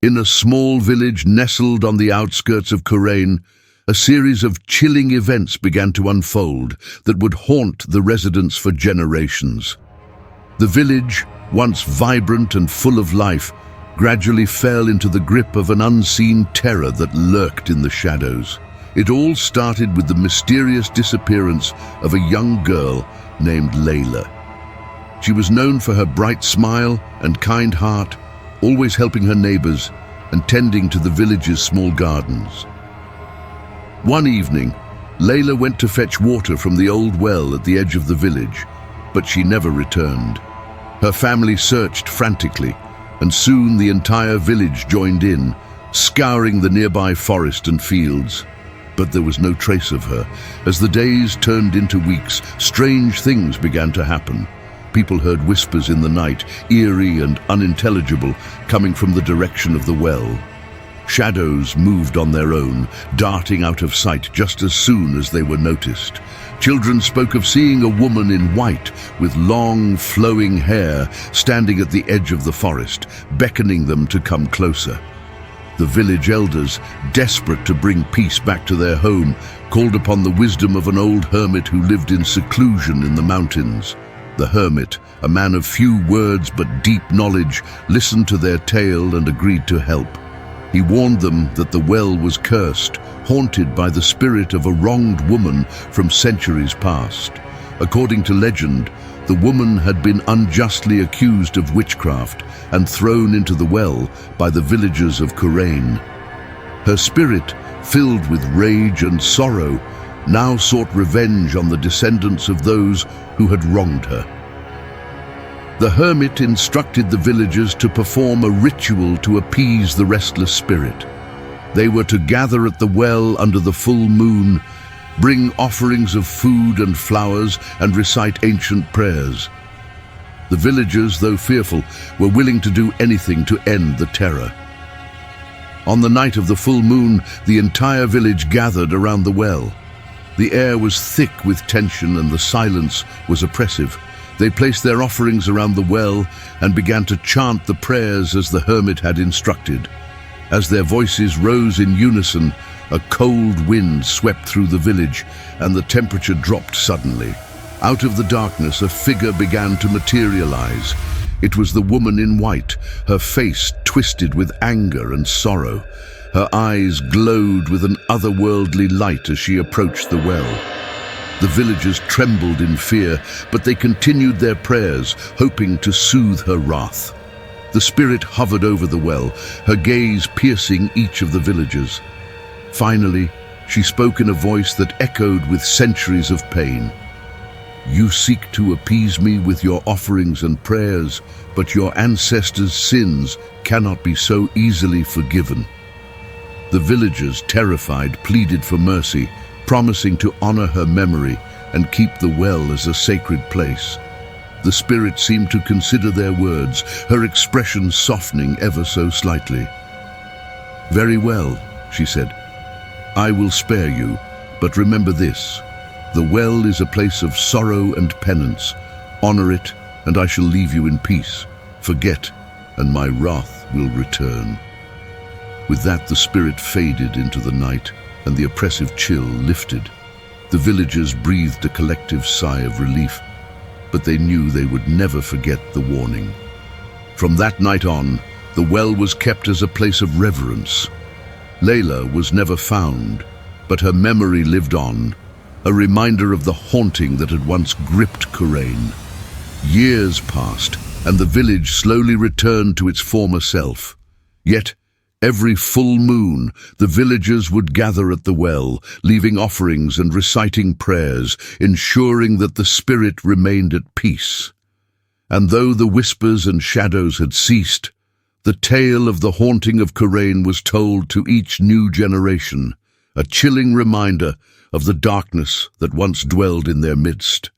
In a small village nestled on the outskirts of Qurain, a series of chilling events began to unfold that would haunt the residents for generations. The village, once vibrant and full of life, gradually fell into the grip of an unseen terror that lurked in the shadows. It all started with the mysterious disappearance of a young girl named Layla. She was known for her bright smile and kind heart, always helping her neighbors and tending to the village's small gardens. One evening, Layla went to fetch water from the old well at the edge of the village, but she never returned. Her family searched frantically, and soon the entire village joined in, scouring the nearby forest and fields. But there was no trace of her. As the days turned into weeks, strange things began to happen. People heard whispers in the night, eerie and unintelligible, coming from the direction of the well. Shadows moved on their own, darting out of sight just as soon as they were noticed. Children spoke of seeing a woman in white with long, flowing hair standing at the edge of the forest, beckoning them to come closer. The village elders, desperate to bring peace back to their home, called upon the wisdom of an old hermit who lived in seclusion in the mountains. The hermit, a man of few words but deep knowledge, listened to their tale and agreed to help. He warned them that the well was cursed, haunted by the spirit of a wronged woman from centuries past. According to legend, the woman had been unjustly accused of witchcraft and thrown into the well by the villagers of Qurain. Her spirit, filled with rage and sorrow, now sought revenge on the descendants of those who had wronged her. The hermit instructed the villagers to perform a ritual to appease the restless spirit. They were to gather at the well under the full moon, bring offerings of food and flowers, and recite ancient prayers. The villagers, though fearful, were willing to do anything to end the terror. On the night of the full moon, the entire village gathered around the well. The air was thick with tension and the silence was oppressive. They placed their offerings around the well and began to chant the prayers as the hermit had instructed. As their voices rose in unison, a cold wind swept through the village and the temperature dropped suddenly. Out of the darkness, a figure began to materialize. It was the woman in white, her face twisted with anger and sorrow. Her eyes glowed with an otherworldly light as she approached the well. The villagers trembled in fear, but they continued their prayers, hoping to soothe her wrath. The spirit hovered over the well, her gaze piercing each of the villagers. Finally, she spoke in a voice that echoed with centuries of pain. "You seek to appease me with your offerings and prayers, but your ancestors' sins cannot be so easily forgiven." The villagers, terrified, pleaded for mercy, promising to honor her memory and keep the well as a sacred place. The spirit seemed to consider their words, her expression softening ever so slightly. "Very well," she said. "I will spare you, but remember this. The well is a place of sorrow and penance. Honor it, and I shall leave you in peace. Forget, and my wrath will return." With that, the spirit faded into the night, and the oppressive chill lifted. The villagers breathed a collective sigh of relief, but they knew they would never forget the warning. From that night on, the well was kept as a place of reverence. Layla was never found, but her memory lived on, a reminder of the haunting that had once gripped Qurain. Years passed, and the village slowly returned to its former self. Yet, every full moon, the villagers would gather at the well, leaving offerings and reciting prayers, ensuring that the spirit remained at peace. And though the whispers and shadows had ceased, the tale of the haunting of Qurain was told to each new generation, a chilling reminder of the darkness that once dwelled in their midst.